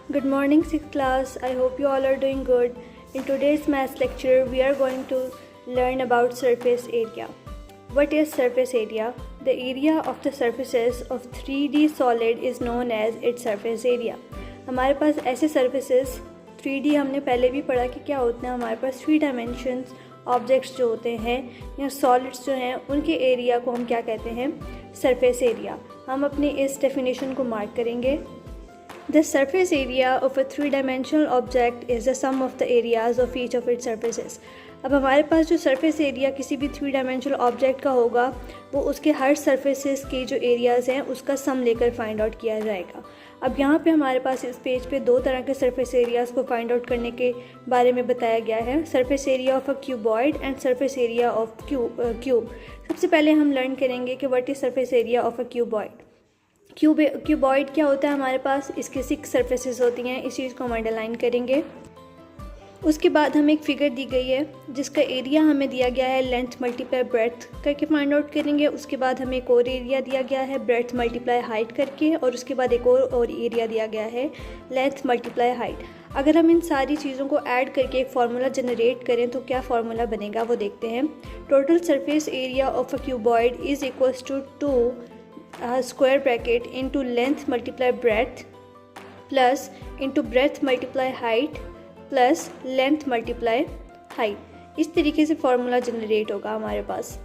Good morning, 6th class. I hope you all are doing good. In today's maths lecture, we are going to learn about surface area. What is surface area? The area of the surfaces of 3D solid is known as its surface area. हमारे पास ऐसे surfaces 3D हमने पहले भी पढ़ा कि क्या होते हैं. हमारे पास 3 dimensions ऑब्जेक्ट्स जो होते हैं या सॉलिड्स जो हैं उनके एरिया को हम क्या कहते हैं? Surface area. हम अपनी इस डेफिनेशन को मार्क करेंगे. The surface area of a 3-dimensional object is the sum of the areas of each of its surfaces. अब हमारे पास जो सरफेस एरिया किसी भी 3-dimensional ऑब्जेक्ट का होगा वो उसके हर सरफेसेस के जो एरियाज़ हैं उसका सम लेकर फाइंड आउट किया जाएगा. अब यहाँ पे हमारे पास इस पेज पे दो तरह के सरफेस एरियाज़ को फाइंड आउट करने के बारे में बताया गया है. Surface area of a cuboid and surface area of cube. सबसे पहले हम लर्न करेंगे कि what is surface area of a cuboid. Cuboid क्या होता है? हमारे पास इसके 6 सरफेसेस होती हैं. इस चीज़ को हम अंडरलाइन करेंगे. उसके बाद हमें एक फिगर दी गई है जिसका एरिया हमें दिया गया है लेंथ मल्टीप्लाई ब्रेड्थ करके फाइंड आउट करेंगे. उसके बाद हमें एक और एरिया दिया गया है ब्रेड्थ मल्टीप्लाई हाइट करके, और उसके बाद एक और एरिया दिया गया है लेंथ मल्टीप्लाई हाइट. अगर हम इन सारी चीज़ों को ऐड करके एक फार्मूला जनरेट करें तो क्या फार्मूला बनेगा वो देखते हैं. Total surface area of a cuboid is equals to square bracket into length multiply breadth plus into breadth multiply height plus length multiply height. इस तरीके से फार्मूला जनरेट होगा हमारे पास.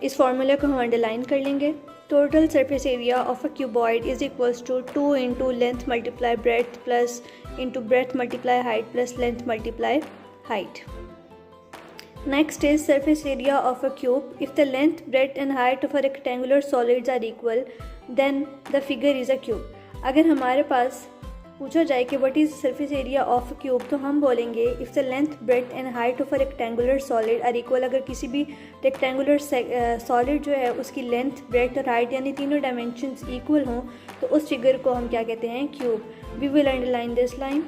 इस फार्मूले को हम अंडरलाइन कर लेंगे. Total surface area of a cuboid is equals to 2 into length multiply breadth plus into breadth multiply height plus length multiply height. Next is surface area of a cube. If the length, breadth and height of a rectangular solids are equal, then the figure is a cube. अगर हमारे पास पूछा जाए कि what is surface area of a cube तो हम बोलेंगे if the length, breadth and height of a rectangular solid are equal. अगर किसी भी rectangular solid जो है उसकी length, breadth और height यानी तीनों dimensions equal हों तो उस figure को हम क्या कहते हैं? Cube. We will underline this line.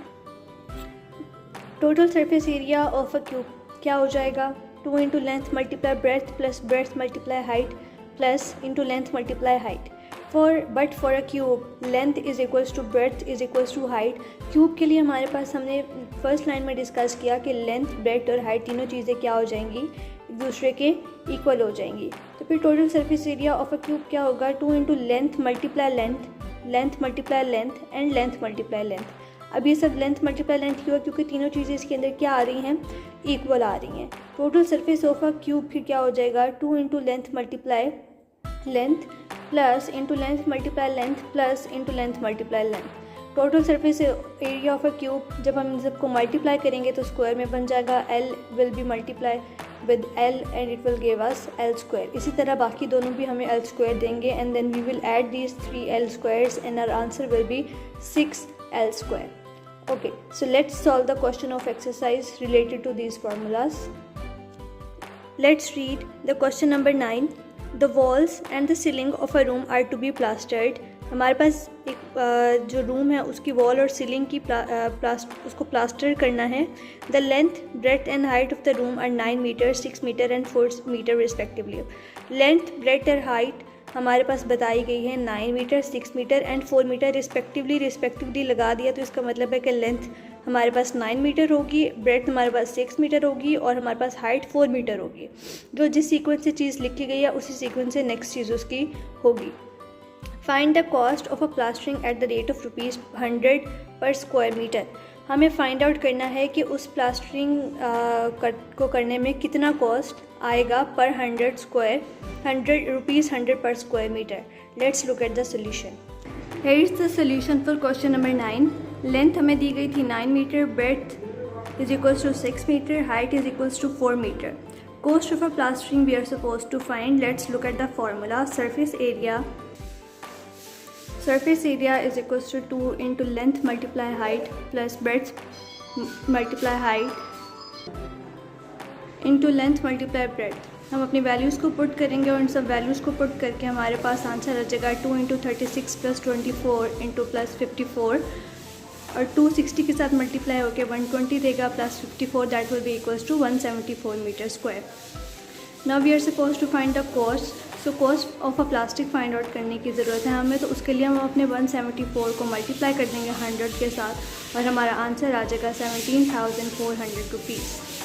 Total surface area of a cube क्या हो जाएगा? 2 into length multiply breadth plus breadth multiply height plus into length multiply height. But for a cube length is equals to breadth is equals to height. Cube के लिए हमारे पास हमने first line में discuss किया कि लेंथ, ब्रेथ और height तीनों चीज़ें क्या हो जाएंगी? एक दूसरे के इक्वल हो जाएंगी. तो फिर total surface area of a cube क्या होगा? 2 into length multiply length multiply length and length multiply length. अब ये सब लेंथ मल्टीप्लाई लेंथ क्यों? क्योंकि तीनों चीज़ें इसके अंदर क्या आ रही हैं? इक्वल आ रही हैं. Total surface of a cube फिर क्या हो जाएगा? 2 into length multiply length plus into length multiply length plus into length multiply length. Total surface area of a cube जब हम इन सबको मल्टीप्लाई करेंगे तो स्क्वायर में बन जाएगा. L will be multiply with L and it will give us L square. इसी तरह बाकी दोनों भी हमें एल स्क्वायर देंगे and then we will add these 3 L squares and our answer will be 6 L square. Okay, so let's solve the question of exercise related to these formulas. Let's read the question number 9. The walls and the ceiling of a room are to be plastered. हमारे पास एक जो room है उसकी wall और ceiling की उसको plaster करना है. The length, breadth and height of the room are 9 meters, 6 meter and 4 meter respectively. Length, breadth और height हमारे पास बताई गई है 9 metre, 6 metre and 4 metre respectively लगा दिया तो इसका मतलब है कि लेंथ हमारे पास 9 मीटर होगी, ब्रेड्थ हमारे पास 6 मीटर होगी और हमारे पास हाइट 4 मीटर होगी. जो जिस सीक्वेंस से चीज़ लिखी गई है उसी सीक्वेंस से नेक्स्ट चीज़ उसकी होगी. Find the cost of a plastering at the rate of ₹100 पर स्क्वायर मीटर. हमें फाइंड आउट करना है कि उस प्लास्टरिंग को करने में कितना कॉस्ट आएगा पर 100 रुपीज़ 100 पर square metre. Let's look at the solution. Here is the solution for question number 9. Length हमें दी गई थी 9 metre, breadth is equals to 6 metre, height is equals to 4 metre. Cost of a plastering we are suppose to find. Let's look at the formula. Surface area is equals to 2 into length multiply height plus breadth multiply height into length multiply breadth. हम अपनी values को put करेंगे और इन सब values को put करके हमारे पास answer आ जाएगा 2 इंटू 36 प्लस 24 इंटू प्लस 54 और 260 के साथ मल्टीप्लाई होकर 120 देगा plus 54 that will be equals to 174 metre square. Now we are supposed to find the cost. So cost of a plastic find out करने की ज़रूरत है हमें, तो उसके लिए हम अपने 174 को मल्टीप्लाई कर देंगे 100 के साथ और हमारा आंसर आ जाएगा 17,400 रुपीज़।